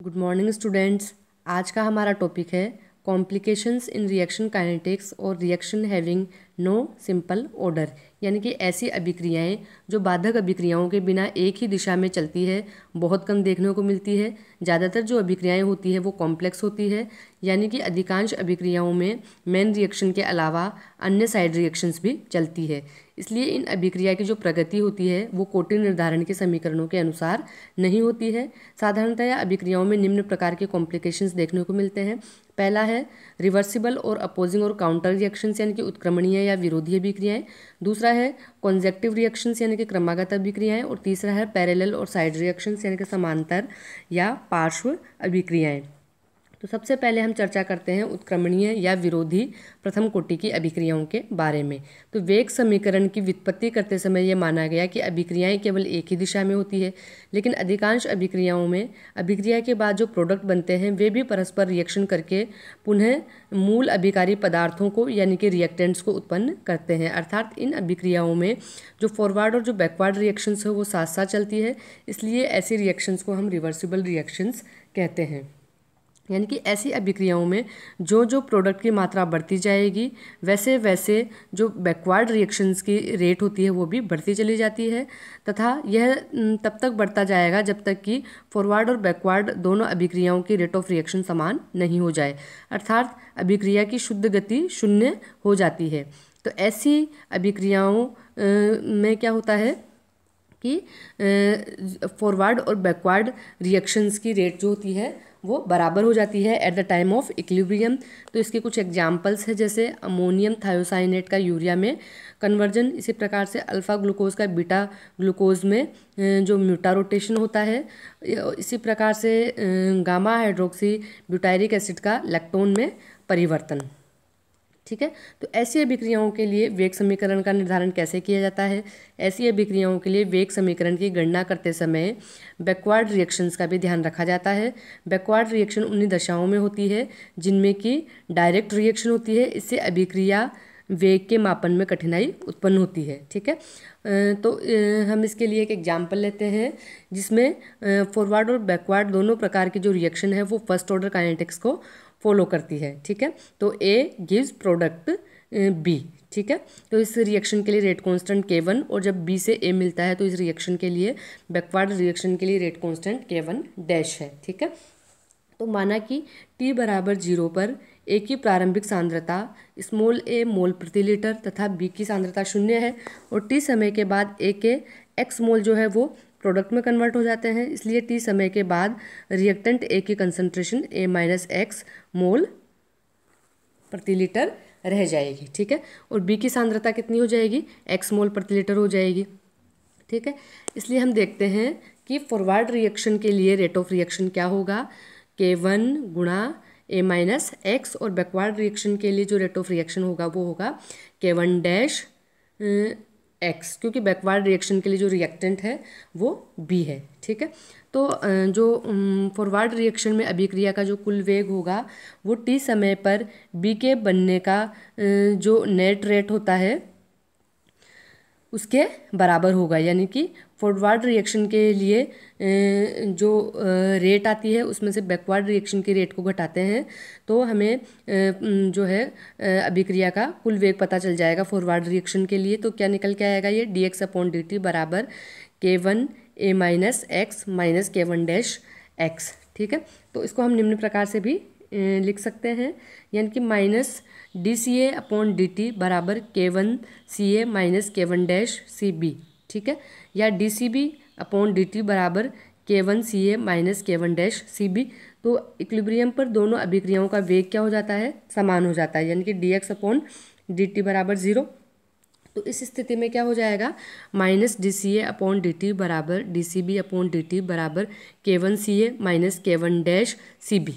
Good morning students. आज का हमारा टॉपिक है कॉम्प्लिकेशंस इन रिएक्शन काइनेटिक्स और reaction having no simple order, यानी कि ऐसी अभिक्रियाएं जो बाधक अभिक्रियाओं के बिना एक ही दिशा में चलती है बहुत कम देखने को मिलती है। ज़्यादातर जो अभिक्रियाएं होती है वो कॉम्प्लेक्स होती है, यानी कि अधिकांश अभिक्रियाओं में मेन रिएक्शन के अलावा अन्य साइड रिएक्शंस भी चलती है। इसलिए इन अभिक्रिया की जो प्रगति होती है वो कोटि निर्धारण के समीकरणों के अनुसार नहीं होती है। साधारणतया अभिक्रियाओं में निम्न प्रकार के कॉम्प्लिकेशंस देखने को मिलते हैं। पहला है रिवर्सिबल और अपोजिंग और काउंटर रिएक्शंस, यानी कि उत्क्रमणीय या विरोधी अभिक्रियाएं। दूसरा है कॉन्जेक्टिव रिएक्शंस, यानी कि क्रमागत अभिक्रियाएं। और तीसरा है पैरेलल और साइड रिएक्शंस, यानी कि समांतर या पार्श्व अभिक्रियाएं। तो सबसे पहले हम चर्चा करते हैं उत्क्रमणीय या विरोधी प्रथम कोटि की अभिक्रियाओं के बारे में। तो वेग समीकरण की व्युत्पत्ति करते समय यह माना गया कि अभिक्रियाएं केवल एक ही दिशा में होती है, लेकिन अधिकांश अभिक्रियाओं में अभिक्रिया के बाद जो प्रोडक्ट बनते हैं वे भी परस्पर रिएक्शन करके पुनः मूल अभिकारी पदार्थों को, यानी कि रिएक्टेंट्स को उत्पन्न करते हैं। अर्थात इन अभिक्रियाओं में जो फॉरवर्ड और जो बैकवर्ड रिएक्शंस है वो साथ साथ चलती है, इसलिए ऐसी रिएक्शंस को हम रिवर्सिबल रिएक्शंस कहते हैं। यानी कि ऐसी अभिक्रियाओं में जो जो प्रोडक्ट की मात्रा बढ़ती जाएगी वैसे वैसे जो बैकवर्ड रिएक्शंस की रेट होती है वो भी बढ़ती चली जाती है, तथा यह तब तक बढ़ता जाएगा जब तक कि फॉरवर्ड और बैकवर्ड दोनों अभिक्रियाओं की रेट ऑफ रिएक्शन समान नहीं हो जाए, अर्थात अभिक्रिया की शुद्ध गति शून्य हो जाती है। तो ऐसी अभिक्रियाओं में क्या होता है कि फॉरवर्ड और बैकवर्ड रिएक्शंस की रेट जो होती है वो बराबर हो जाती है at the time of equilibrium. तो इसके कुछ एग्जांपल्स है, जैसे अमोनियम थायोसाइनेट का यूरिया में कन्वर्जन, इसी प्रकार से अल्फा ग्लूकोज का बीटा ग्लूकोज में जो म्यूटा रोटेशन होता है, इसी प्रकार से गामा हाइड्रोक्सी ब्यूटायरिक एसिड का लैक्टोन में परिवर्तन। ठीक है, तो ऐसी अभिक्रियाओं के लिए वेग समीकरण का निर्धारण कैसे किया जाता है? ऐसी अभिक्रियाओं के लिए वेग समीकरण की गणना करते समय बैकवर्ड रिएक्शंस का भी ध्यान रखा जाता है। बैकवर्ड रिएक्शन उन्हीं दशाओं में होती है जिनमें कि डायरेक्ट रिएक्शन होती है, इससे अभिक्रिया वेग के मापन में कठिनाई उत्पन्न होती है। ठीक है, तो हम इसके लिए एक एग्जाम्पल लेते हैं जिसमें फॉरवर्ड और बैकवर्ड दोनों प्रकार की जो रिएक्शन है वो फर्स्ट ऑर्डर काइनेटिक्स को फॉलो करती है। ठीक है, तो ए गिव्स प्रोडक्ट बी। ठीक है, तो इस रिएक्शन के लिए रेट कांस्टेंट K1, और जब B से A मिलता है तो इस रिएक्शन के लिए बैकवर्ड रिएक्शन के लिए रेट कांस्टेंट K1 डैश है। ठीक है, तो माना कि t बराबर 0 पर A की प्रारंभिक सांद्रता स्मॉल a मोल प्रति लीटर तथा B की सांद्रता 0 है, और t समय के बाद A के x मोल जो है वो प्रोडक्ट में कन्वर्ट हो जाते हैं, इसलिए t समय के बाद रिएक्टेंट A की कंसंट्रेशन A माइनस एक्स मोल प्रति लीटर रह जाएगी। ठीक है, और B की सांद्रता कितनी हो जाएगी? x मोल प्रति लीटर हो जाएगी। ठीक है, इसलिए हम देखते हैं कि फॉरवर्ड रिएक्शन के लिए रेट ऑफ रिएक्शन क्या होगा? K1 गुणा A माइनस एक्स, और बैकवर्ड रिएक्शन के लिए जो रेट ऑफ रिएक्शन होगा वो होगा K1 डैश एक्स, क्योंकि बैकवर्ड रिएक्शन के लिए जो रिएक्टेंट है वो B है। ठीक है, तो जो फॉरवर्ड रिएक्शन में अभिक्रिया का जो कुल वेग होगा वो t समय पर B के बनने का जो नेट रेट होता है उसके बराबर होगा, यानी कि फॉरवर्ड रिएक्शन के लिए जो रेट आती है उसमें से बैकवर्ड रिएक्शन की रेट को घटाते हैं तो हमें जो है अभिक्रिया का कुल वेग पता चल जाएगा फॉरवर्ड रिएक्शन के लिए। तो क्या निकल के आएगा? ये dx/dt बराबर K1 A minus x minus K1 dash x. ठीक है, तो इसको हम निम्न प्रकार से भी लिख सकते हैं, यानी कि माइनस dCA/dt बराबर K1 CA minus K1 dash CB। ठीक है, या dCB/dt बराबर K1 CA minus K1 dash CB। तो इक्विलिब्रियम पर दोनों अभिक्रियाओं का वेग क्या हो जाता है? समान हो जाता है, यानी कि dx/dt बराबर 0। तो इस स्थिति में क्या हो जाएगा? माइनस dCA/dt बराबर dCB/dt बराबर K1 CA minus K1 dash CB।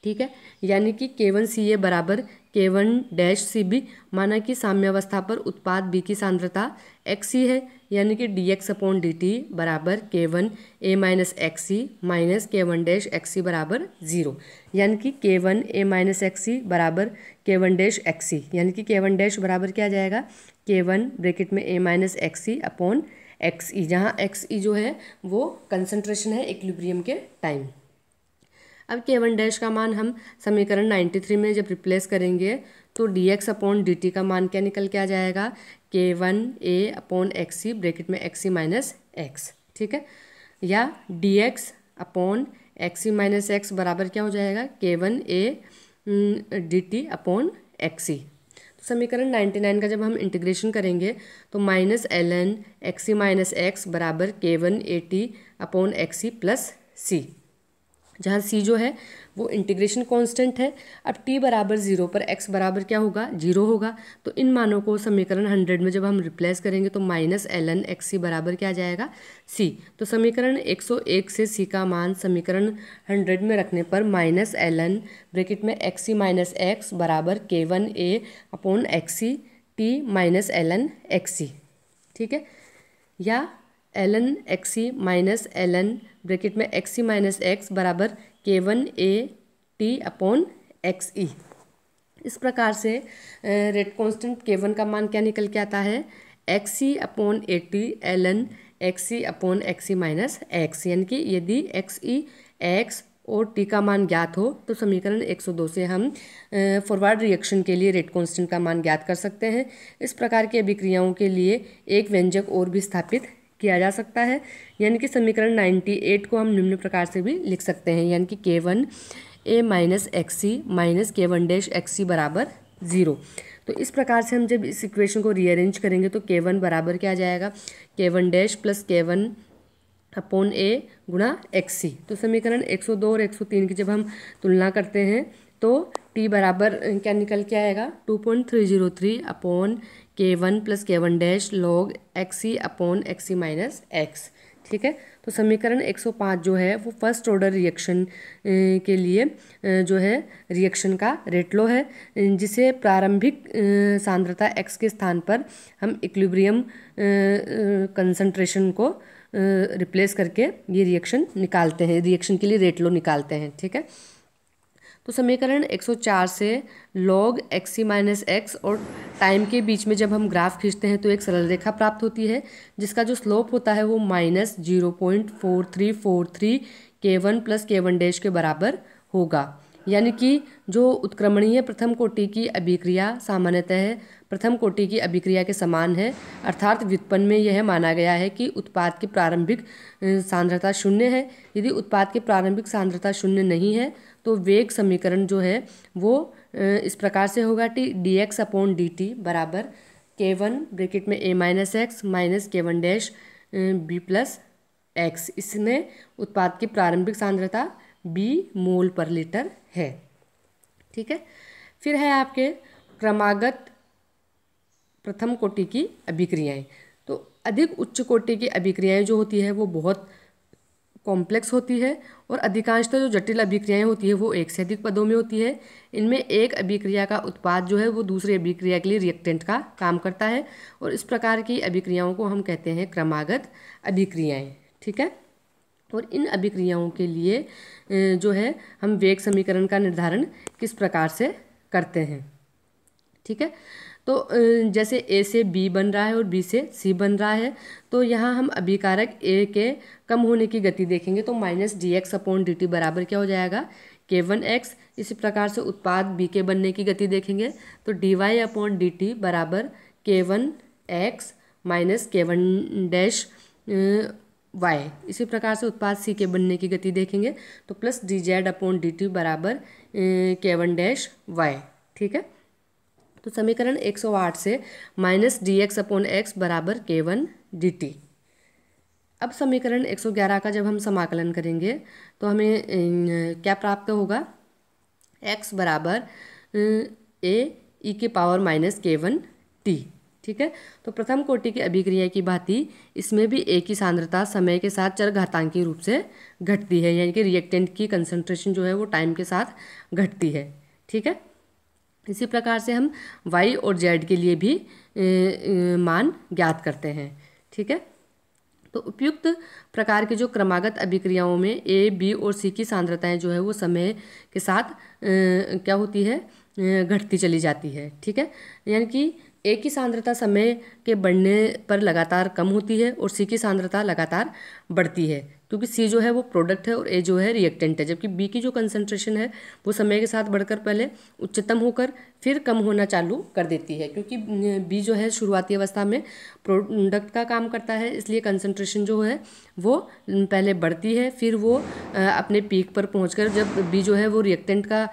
ठीक है, यानी कि K1 CA बराबर K1 डैश CB। माना कि साम्यावस्था पर उत्पाद B की सांद्रता XC है, यानी कि dx/dt बराबर K1 A minus XC minus K1 dash XC बराबर 0, यानी कि K1 A माइनस XC बराबर K1 डैश XC, यानी कि K1 डैश बराबर क्या आ जाएगा? K1 ब्रैकेट में A minus XC upon XE, जहाँ XE जो है वो कंसंट्रेशन है इक्विलिब्रियम के टाइम। अब k1 डैश का मान हम समीकरण 93 में जब रिप्लेस करेंगे तो dx अपॉन dt का मान क्या निकल के आ जाएगा, k1a अपॉन xc ब्रैकेट में xc माइनस x, ठीक है, या dx upon xc minus x बराबर क्या हो जाएगा, k1a dt अपॉन xc। तो समीकरण 99 का जब हम इंटीग्रेशन करेंगे तो minus ln xc minus x बराबर k1at upon xc plus c, जहाँ c जो है वो इंटीग्रेशन कांस्टेंट है। अब t बराबर 0 पर x बराबर क्या होगा, 0 होगा। तो इन मानों को समीकरण 100 में जब हम रिप्लेस करेंगे तो माइनस ln xc बराबर क्या आ जाएगा, c। तो समीकरण 101 से c का मान समीकरण 100 में रखने पर माइनस ln ब्रैकेट में xc माइनस x बराबर k1a upon xc t minus ln xc, ठीक है, या ln xc minus ln bracket में xc माइनस x बराबर k1a t अपॉन xe। इस प्रकार से रेट कांस्टेंट k1 का मान क्या निकल के आता है, xc upon at ln xc upon xc minus x, यानी कि यदि xe x और t का मान ज्ञात हो तो समीकरण 102 से हम फॉरवर्ड रिएक्शन के लिए रेट कांस्टेंट का मान ज्ञात कर सकते हैं। इस प्रकार की अभिक्रियाओं के लिए एक व्यंजक और भी स्थापित किया जा सकता है, यानी कि समीकरण 98 को हम निम्न प्रकार से भी लिख सकते हैं, यानी कि k1a minus xc minus k1 dash xc बराबर 0। तो इस प्रकार से हम जब इस इक्वेशन को रीअरेंज करेंगे तो k1 बराबर क्या आ जाएगा, k1 dash plus k1 upon a गुणा xc। तो समीकरण 102 और 103 की जब हम तुलना करते हैं तो t बराबर क्या निकल के आएगा, 2.303 upon k1 plus k1 dash log xc upon xc minus x, ठीक है। तो समीकरण 105 जो है वो फर्स्ट ऑर्डर रिएक्शन के लिए जो है रिएक्शन का रेट लॉ है, जिसे प्रारंभिक सांद्रता x के स्थान पर हम इक्विलिब्रियम कंसंट्रेशन को रिप्लेस करके ये रिएक्शन निकालते हैं, रिएक्शन के लिए रेट लॉ निकालते हैं, ठीक है। तो समीकरण 104 से log xc माइनस एक्स और टाइम के बीच में जब हम ग्राफ खींचते हैं तो एक सरल रेखा प्राप्त होती है जिसका जो स्लोप होता है वो minus 0.4343 k1 plus k1 dash के बराबर होगा, यानी कि जो उत्क्रमणीय प्रथम कोटि की अभिक्रिया सामान्यतः प्रथम कोटि की अभिक्रिया के समान है, अर्थात व्युत्पन्न में यह माना गया है कि उत्पाद की प्रारंभिक सांद्रता शून्य है। यदि उत्पाद की प्रारंभिक सांद्रता शून्य नहीं है तो वेग समीकरण जो है वो इस प्रकार से होगा, dx अपॉन dt बराबर k1 ब्रैकेट में a minus x minus k1 dash b plus x. इसमें उत्पाद की प्रारंभिक सांद्रता b मोल पर लीटर है, ठीक है। फिर है आपके क्रमागत प्रथम कोटि की अभिक्रियाएं। तो अधिक उच्च कोटि की अभिक्रियाएं जो होती है वो बहुत कॉम्प्लेक्स होती है और अधिकांशतः जो जटिल अभिक्रियाएं होती है वो एक से अधिक पदों में होती है। इनमें एक अभिक्रिया का उत्पाद जो है वो दूसरी अभिक्रिया के लिए रिएक्टेंट का काम करता है और इस प्रकार की अभिक्रियाओं को हम कहते हैं क्रमागत अभिक्रियाएं, ठीक है। और इन अभिक्रियाओं के लिए जो है हम वेग समीकरण का निर्धारण किस प्रकार से करते हैं, ठीक है। तो जैसे A से B बन रहा है और B से C बन रहा है तो यहाँ हम अभिकारक A के कम होने की गति देखेंगे तो माइनस dx अपॉन dt बराबर क्या हो जाएगा, k1x। इसी प्रकार से उत्पाद B के बनने की गति देखेंगे तो dy अपॉन dt बराबर k1x minus k1 dash y। इसी प्रकार से उत्पाद C के बनने की गति देखेंगे तो प्लस dz अपॉन dt बराबर k1 डैश y, ठीक है। तो समीकरण 108 से माइनस dx अपॉन एक्स बराबर k1 dt। अब समीकरण 111 का जब हम समाकलन करेंगे तो हमें क्या प्राप्त होगा, x बराबर a e के पावर माइनस k1 t, ठीक है। तो प्रथम कोटि की अभिक्रिया की भांति इसमें भी a की सांद्रता समय के साथ चरघातांकी रूप से घटती है, यानी कि रिएक्टेंट की कंसंट्रेशन जो है वो टाइम के साथ घटती है, ठीक है। इसी प्रकार से हम y और z के लिए भी मान ज्ञात करते हैं, ठीक है। तो उपयुक्त प्रकार की जो क्रमागत अभिक्रियाओं में A, B और C की सांद्रताएं जो है वो समय के साथ क्या होती है, घटती चली जाती है, ठीक है। यानी कि A की सांद्रता समय के बढ़ने पर लगातार कम होती है और C की सांद्रता लगातार बढ़ती है, क्योंकि सी जो है वो प्रोडक्ट है और ए जो है रिएक्टेंट है, जबकि बी की जो कंसंट्रेशन है वो समय के साथ बढ़कर पहले उच्चतम होकर फिर कम होना चालू कर देती है, क्योंकि बी जो है शुरुआती अवस्था में प्रोडक्ट का काम करता है, इसलिए कंसंट्रेशन जो है वो पहले बढ़ती है, फिर वो अपने पीक पर पहुंचकर जब बी जो है वो रिएक्टेंट का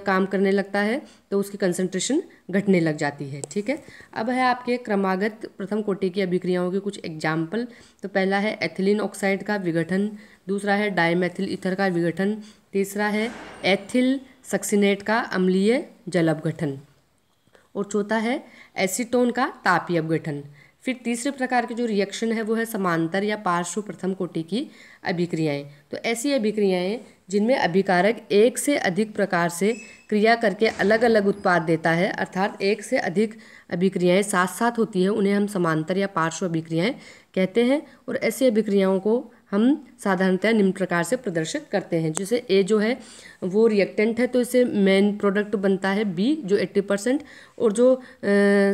काम करने लगता है तो उसकी कंसंट्रेशन घटने लग जाती है। ठीक है, अब है आपके क्रमागत प्रथम कोटि की अभिक्रियाओं के कुछ एग्जाम्पल। तो पहला है एथिलीन ऑक्साइड का विघटन, दूसरा है डाइमेथिल ईथर का विघटन, तीसरा है एथिल सक्सिनेट का अम्लीय जल अपघटन, और चौथा है एसीटोन का तापीय अपघटन। फिर तीसरे प्रकार के जो रिएक्शन है वो है समांतर या पार्श्व प्रथम कोटि की अभिक्रियाएं। तो ऐसी अभिक्रियाएं जिनमें अभिकारक एक से अधिक प्रकार से क्रिया करके अलग अलग उत्पाद देता है, अर्थात एक से अधिक अभिक्रियाएं साथ साथ होती है, उन्हें हम समांतर या पार्श्व अभिक्रियाएं कहते हैं। और ऐसी अभिक्रियाओं को हम साधारणतः निम्न प्रकार से प्रदर्शित करते हैं। जैसे ए जो है वो रिएक्टेंट है तो इससे मेन प्रोडक्ट बनता है बी जो 80%, और जो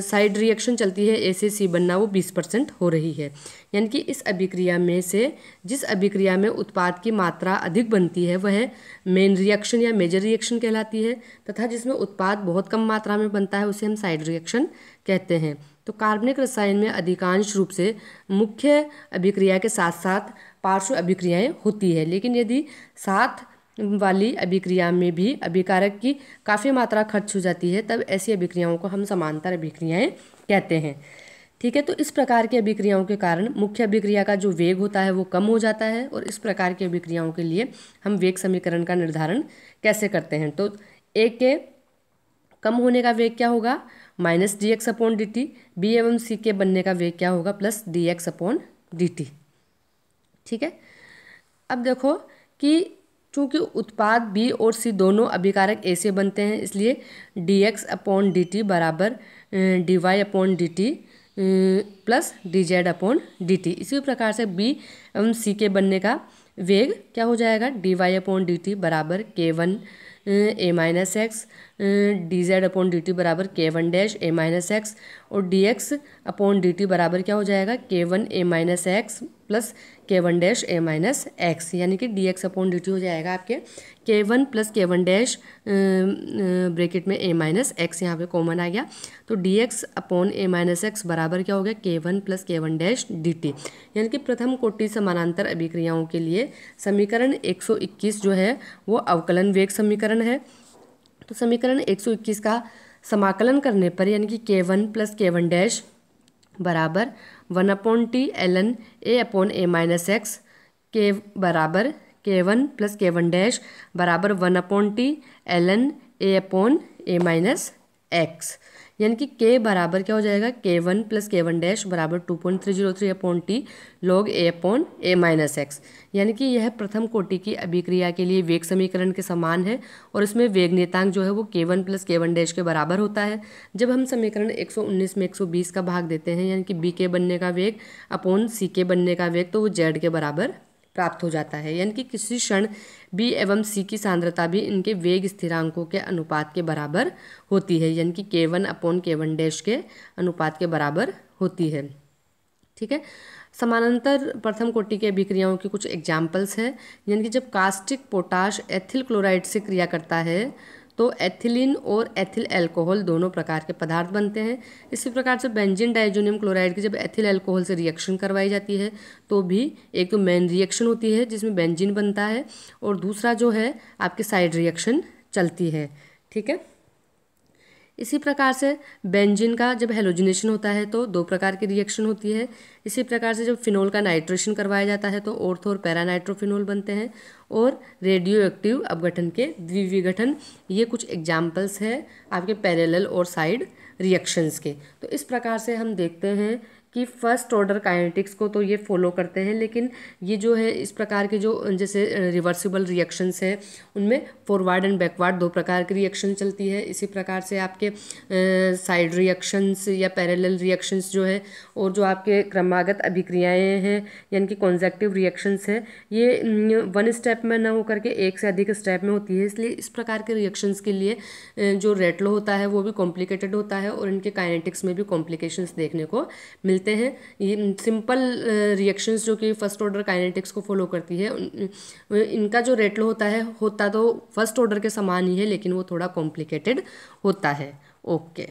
साइड रिएक्शन चलती है ए से सी बनना वो 20% हो रही है। यानी कि इस अभिक्रिया में से जिस अभिक्रिया में उत्पाद की मात्रा अधिक बनती है वह मेन रिएक्शन या मेजर रिएक्शन कहलाती है, तथा जिसमें उत्पाद बहुत कम मात्रा में बनता है उसे हम साइड रिएक्शन कहते हैं। तो कार्बनिक रसायन में अधिकांश रूप से मुख्य अभिक्रिया के साथ साथ पार्श्व अभिक्रियाएं होती है, लेकिन यदि साथ वाली अभिक्रिया में भी अभिकारक की काफ़ी मात्रा खर्च हो जाती है तब ऐसी अभिक्रियाओं को हम समांतर अभिक्रियाएं कहते हैं। ठीक है, तो इस प्रकार की अभिक्रियाओं के कारण मुख्य अभिक्रिया का जो वेग होता है वो कम हो जाता है, और इस प्रकार की अभिक्रियाओं के लिए हम वेग समीकरण का निर्धारण कैसे करते हैं। तो ए के कम होने का वेग क्या होगा, minus d x upon D t, B एवं सी के बनने का वेग क्या होगा, plus d x upon D t. ठीक है, अब देखो कि चूंकि उत्पाद बी और सी दोनों अभिकारक ए से बनते हैं, इसलिए D x upon D T बराबर D Y upon D T plus D Z upon D T. इसी प्रकार से बी एवं सी के बनने का वेग क्या हो जाएगा, D Y upon D T बराबर K one A minus X, D Z upon D T बराबर K one dash A minus X, और D x upon D T बराबर क्या हो जाएगा, K one A minus X plus K one dash A minus X. यानी कि D x upon D T हो जाएगा आपके K one plus K one dash bracket में ए माइनस एक्स, यहाँ पे कॉमन आ गया, तो डी एक्स अपॉन ए माइनस एक्स बराबर क्या हो गया, के one plus K one dash D T. यानी कि प्रथम कोटि समानांतर अभिक्रियाओं के लिए समीकरण 121 जो है वो अवकलन वेग समीकरण है। तो समीकरण 121 का समाकलन करने पर यानी कि के one plus K one dash बराबर 1/t ln a upon A minus x, के बराबर K one plus K one dash बराबर 1/t ln a upon A minus X. यानी कि के बराबर क्या हो जाएगा, K one plus K one dash बराबर 2.303 अपॉन टी लॉग ए अपॉन ए माइनस एक्स। यानी कि यह प्रथम कोटि की अभिक्रिया के लिए वेग समीकरण के समान है, और इसमें वेग नियतांक जो है वो के one plus K one dash के बराबर होता है। जब हम समीकरण 119 में 120 का भाग देते हैं, यानी कि बी के बनने का वेग अपॉन सी के बनने का वेग, तो वो जेड के बराबर प्राप्त हो जाता है। यानी कि किसी क्षण बी एवं सी की सांद्रता भी इनके वेग स्थिरांकों के अनुपात के बराबर होती है, यानी कि के वन अपॉन के वन डैश के अनुपात के बराबर होती है। ठीक है, समानांतर प्रथम कोटि की अभिक्रियाओं के कुछ एग्जाम्पल्स हैं, यानी कि जब कास्टिक पोटाश एथिल क्लोराइड से क्रिया करता है तो एथिलीन और एथिल अल्कोहल दोनों प्रकार के पदार्थ बनते हैं। इसी प्रकार से बेंजीन डाइजोनियम क्लोराइड की जब एथिल अल्कोहल से रिएक्शन करवाई जाती है तो भी एक तो मेन रिएक्शन होती है जिसमें बेंजीन बनता है, और दूसरा जो है आपकी साइड रिएक्शन चलती है। ठीक है, इसी प्रकार से बेंजीन का जब हेलोजिनेशन होता है तो दो प्रकार की रिएक्शन होती है। इसी प्रकार से जब फिनोल का नाइट्रेशन करवाया जाता है तो ऑर्थो और पैरानाइट्रोफिनोल बनते हैं, और रेडियो एक्टिव अपघटन के द्विविघटन, ये कुछ एग्जाम्पल्स है आपके पैरेलल और साइड रिएक्शंस के। तो इस प्रकार से हम देखते हैं कि फर्स्ट ऑर्डर काइनेटिक्स को तो ये फॉलो करते हैं, लेकिन ये जो है इस प्रकार के जो जैसे रिवर्सिबल रिएक्शंस है उनमें फॉरवर्ड एंड बैकवर्ड दो प्रकार की रिएक्शन चलती है। इसी प्रकार से आपके साइड रिएक्शंस या पैरेलल रिएक्शंस जो है, और जो आपके क्रमागत अभिक्रियाएं हैं यानी कि कॉन्जेक्टिव रिएक्शंस है, ये वन स्टेप में ना होकर के एक से अधिक स्टेप में होती है। इसलिए इस प्रकार के रिएक्शंस के लिए जो रेट लॉ होता है वो भी कॉम्प्लिकेटेड होता है, और इनके काइनेटिक्स में भी कॉम्प्लिकेशंस देखने को मिलती मिलते हैं। ये सिंपल रिएक्शंस जो कि फर्स्ट ऑर्डर काइनेटिक्स को फॉलो करती है, इनका जो रेट लॉ होता तो फर्स्ट ऑर्डर के समान ही है, लेकिन वो थोड़ा कॉम्प्लिकेटेड होता है। ओके।